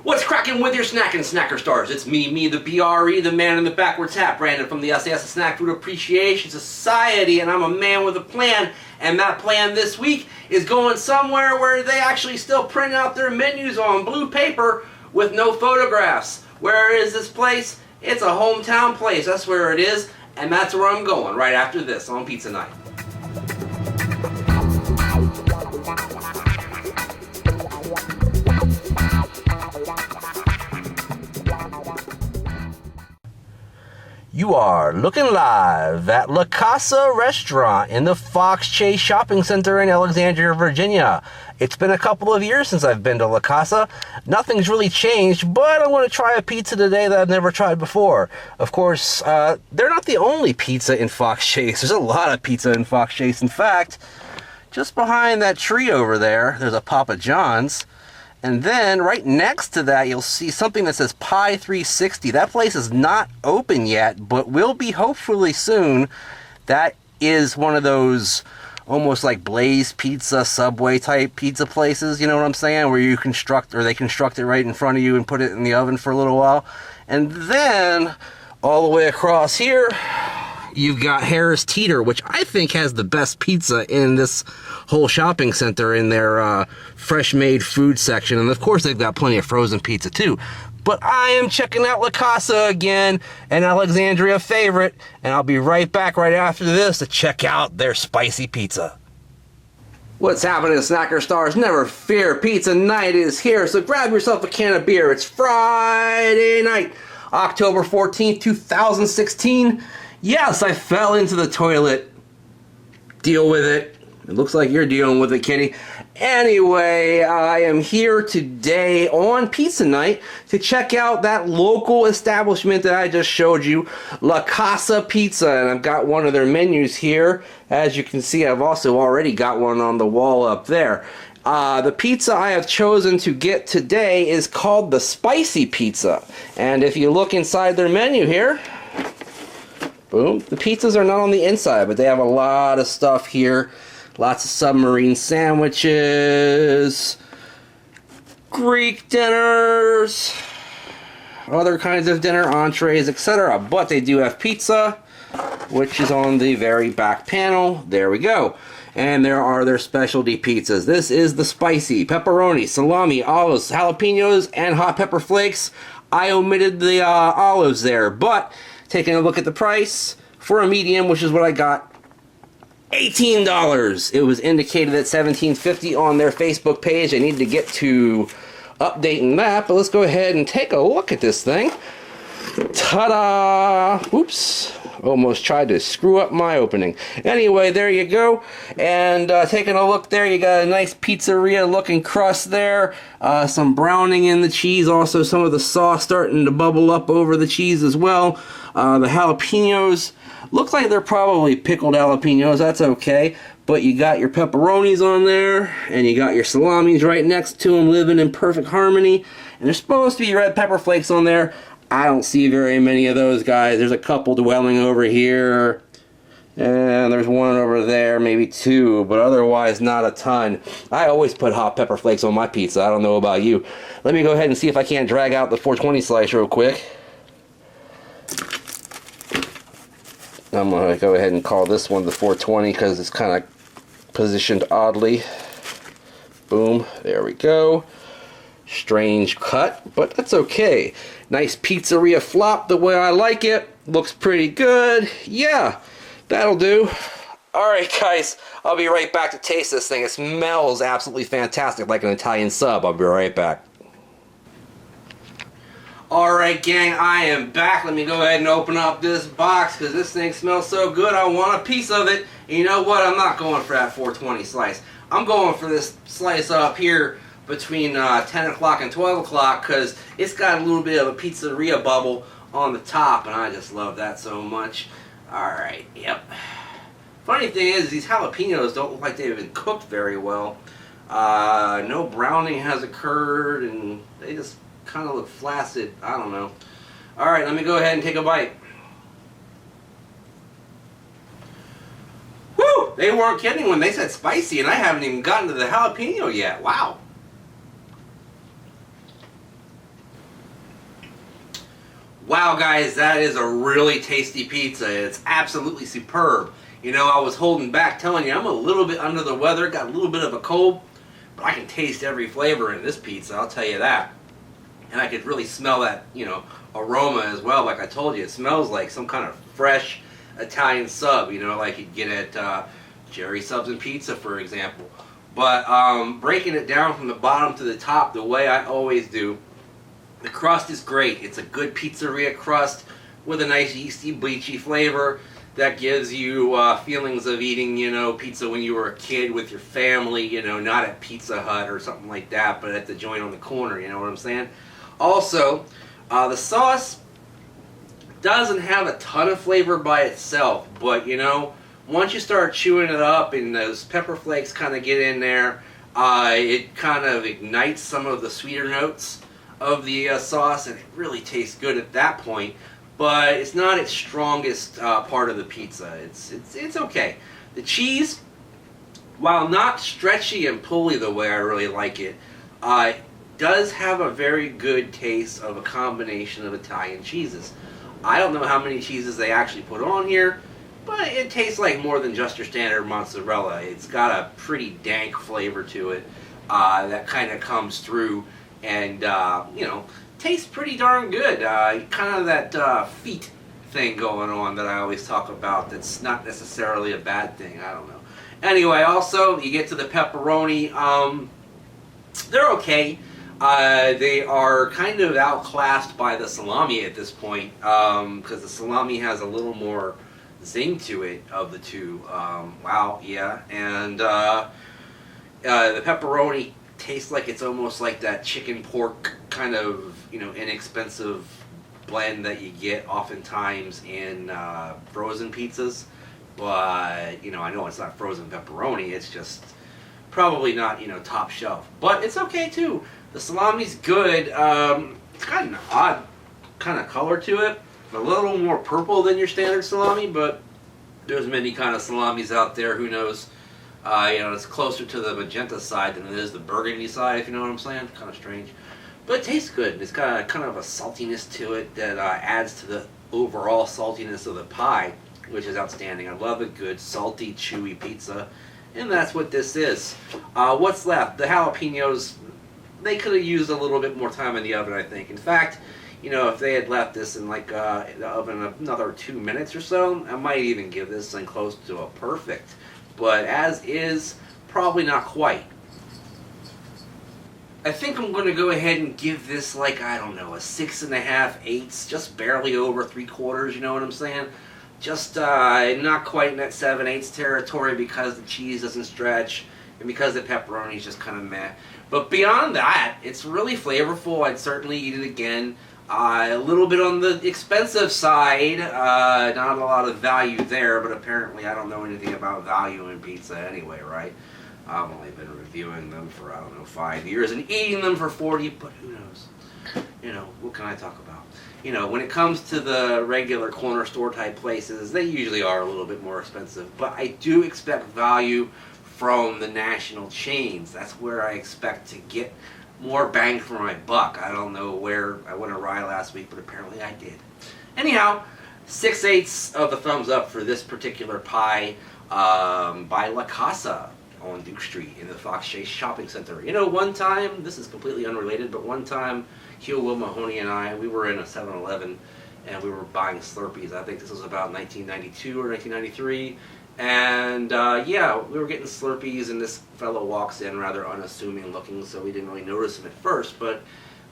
What's cracking with your snacking snacker stars? It's me, the BRE, the man in the backwards hat, Brandon from the sAs Snack Food Appreciation Society, and I'm a man with a plan, and that plan this week is going somewhere where they actually still print out their menus on blue paper with no photographs. Where is this place? It's a hometown place, that's where it is, and that's where I'm going right after this on Pizza Night. You are looking live at La Casa restaurant in the Fox Chase Shopping Center in Alexandria, Virginia. It's been a couple of years since I've been to La Casa. Nothing's really changed, but I want to try a pizza today that I've never tried before. Of course, they're not the only pizza in Fox Chase. There's a lot of pizza in Fox Chase. In fact, just behind that tree over there, there's a Papa John's. And then right next to that, you'll see something that says Pie 360. That place is not open yet, but will be hopefully soon. That is one of those almost like Blaze Pizza, Subway type pizza places, you know what I'm saying? Where you construct, or they construct it right in front of you and put it in the oven for a little while. And then all the way across here, you've got Harris Teeter, which I think has the best pizza in this whole shopping center in their fresh-made food section. And of course, they've got plenty of frozen pizza too. But I am checking out La Casa again, an Alexandria favorite, and I'll be right back right after this to check out their spicy pizza. What's happening, Snacker Stars? Never fear, Pizza Night is here, so grab yourself a can of beer. It's Friday night, October 14th, 2016. Yes, I fell into the toilet. Deal with it. It looks like you're dealing with it, kitty. Anyway, I am here today on Pizza Night to check out that local establishment that I just showed you, La Casa Pizza, and I've got one of their menus here. As you can see, I've also already got one on the wall up there. The pizza I have chosen to get today is called the Spicy Pizza, and if you look inside their menu here, boom, the pizzas are not on the inside, but they have a lot of stuff here. Lots of submarine sandwiches, Greek dinners, other kinds of dinner, entrees, etc. But they do have pizza, which is on the very back panel. There we go. And there are their specialty pizzas. This is the spicy, pepperoni, salami, olives, jalapenos, and hot pepper flakes. I omitted the olives there, but taking a look at the price for a medium, which is what I got, $18. It was indicated at $17.50 on their Facebook page. I need to get to updating that, but let's go ahead and take a look at this thing. Ta-da! Oops. Almost tried to screw up my opening. Anyway, there you go. And taking a look there, you got a nice pizzeria looking crust there. Some browning in the cheese. Also some of the sauce starting to bubble up over the cheese as well. The jalapenos look like they're probably pickled jalapenos. That's okay. But you got your pepperonis on there, and you got your salamis right next to them, living in perfect harmony. And there's supposed to be red pepper flakes on there. I don't see very many of those guys. There's a couple dwelling over here, and there's one over there, maybe two, but otherwise not a ton. I always put hot pepper flakes on my pizza. I don't know about you. Let me go ahead and see if I can't drag out the 420 slice real quick. I'm going to go ahead and call this one the 420 because it's kind of positioned oddly. Boom, there we go. Strange cut, but that's okay. Nice pizzeria flop the way I like it. Looks pretty good. Yeah, that'll do. Alright guys, I'll be right back to taste this thing. It smells absolutely fantastic, like an Italian sub. I'll be right back. Alright gang, I am back. Let me go ahead and open up this box because this thing smells so good I want a piece of it. And you know what? I'm not going for that 420 slice. I'm going for this slice up here between 10 o'clock and 12 o'clock because it's got a little bit of a pizzeria bubble on the top and I just love that so much. Alright, yep. Funny thing is, these jalapenos don't look like they've been cooked very well. No browning has occurred and they just kind of look flaccid. I don't know. Alright, let me go ahead and take a bite. Woo! They weren't kidding when they said spicy and I haven't even gotten to the jalapeno yet. Wow. Wow, guys, that is a really tasty pizza. It's absolutely superb. You know, I was holding back telling you I'm a little bit under the weather, got a little bit of a cold, but I can taste every flavor in this pizza, I'll tell you that. And I could really smell that, aroma as well. Like I told you, it smells like some kind of fresh Italian sub, like you'd get at Jerry Subs and Pizza, for example. But breaking it down from the bottom to the top, the way I always do, the crust is great. It's a good pizzeria crust with a nice yeasty, bleachy flavor that gives you feelings of eating, pizza when you were a kid with your family, not at Pizza Hut or something like that, but at the joint on the corner, you know what I'm saying? Also, the sauce doesn't have a ton of flavor by itself, but, once you start chewing it up and those pepper flakes kind of get in there, it kind of ignites some of the sweeter notes of the sauce, and it really tastes good at that point. But it's not its strongest part of the pizza. It's okay. The cheese, while not stretchy and pulley the way I really like it, does have a very good taste of a combination of Italian cheeses. I don't know how many cheeses they actually put on here, but it tastes like more than just your standard mozzarella. It's got a pretty dank flavor to it that kind of comes through and, tastes pretty darn good. Kind of that feet thing going on that I always talk about that's not necessarily a bad thing. I don't know. Anyway, also, you get to the pepperoni. They're okay. They are kind of outclassed by the salami at this point because the salami has a little more zing to it of the two. Wow, yeah. And the pepperoni tastes like it's almost like that chicken pork kind of, inexpensive blend that you get oftentimes in frozen pizzas. But, I know it's not frozen pepperoni. It's just probably not, top shelf. But it's okay, too. The salami's good. It's got an odd kind of color to it. A little more purple than your standard salami, but there's many kind of salamis out there. Who knows? It's closer to the magenta side than it is the burgundy side, if you know what I'm saying. Kind of strange. But it tastes good. It's got a kind of a saltiness to it that adds to the overall saltiness of the pie, which is outstanding. I love a good, salty, chewy pizza, and that's what this is. What's left? The jalapenos, they could have used a little bit more time in the oven, I think. In fact, if they had left this in like the oven another 2 minutes or so, I might even give this thing close to a perfect. But as is, probably not quite. I think I'm going to go ahead and give this like, I don't know, a 6.5, 8, just barely over 3/4, you know what I'm saying? Just not quite in that 7/8 territory because the cheese doesn't stretch and because the pepperoni is just kind of meh. But beyond that, it's really flavorful. I'd certainly eat it again. A little bit on the expensive side, not a lot of value there, but apparently I don't know anything about value in pizza anyway, right? I've only been reviewing them for, 5 years and eating them for 40, but who knows? What can I talk about? When it comes to the regular corner store type places, they usually are a little bit more expensive, but I do expect value from the national chains. That's where I expect to get more bang for my buck. I don't know where I went awry last week, but apparently I did. Anyhow, 6/8 of the thumbs up for this particular pie by La Casa on Duke Street in the Fox Chase Shopping Center. One time, this is completely unrelated, but one time, Hugh, Will Mahoney, and I, we were in a 7-Eleven and we were buying Slurpees. I think this was about 1992 or 1993. And we were getting Slurpees, and this fellow walks in rather unassuming looking, so we didn't really notice him at first. But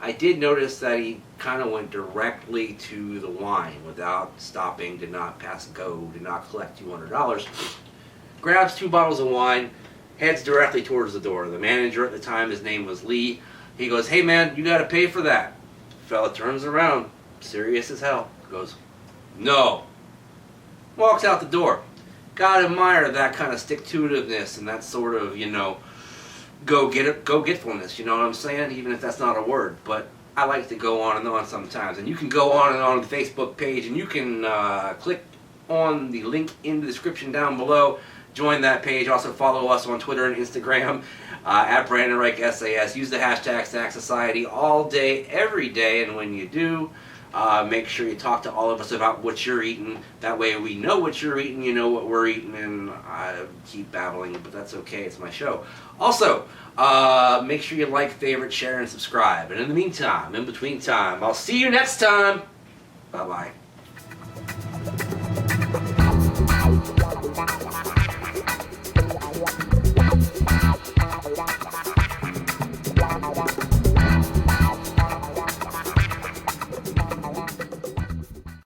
I did notice that he kind of went directly to the wine without stopping, did not pass go, did not collect $200. Grabs 2 bottles of wine, heads directly towards the door. The manager at the time, his name was Lee, he goes, "Hey man, you got to pay for that." The fella turns around, serious as hell, goes, "No." Walks out the door. Gotta admire that kind of stick-to-itiveness and that sort of, go-getfulness, you know what I'm saying? Even if that's not a word. But I like to go on and on sometimes. And you can go on and on the Facebook page, and you can click on the link in the description down below. Join that page. Also follow us on Twitter and Instagram at BrandonReich SAS. Use the hashtag Stack Society all day, every day. And when you do, Make sure you talk to all of us about what you're eating. That way we know what you're eating, you know what we're eating, and I keep babbling, but that's okay, it's my show. Also, make sure you like, favorite, share, and subscribe. And in the meantime, in between time, I'll see you next time. Bye-bye.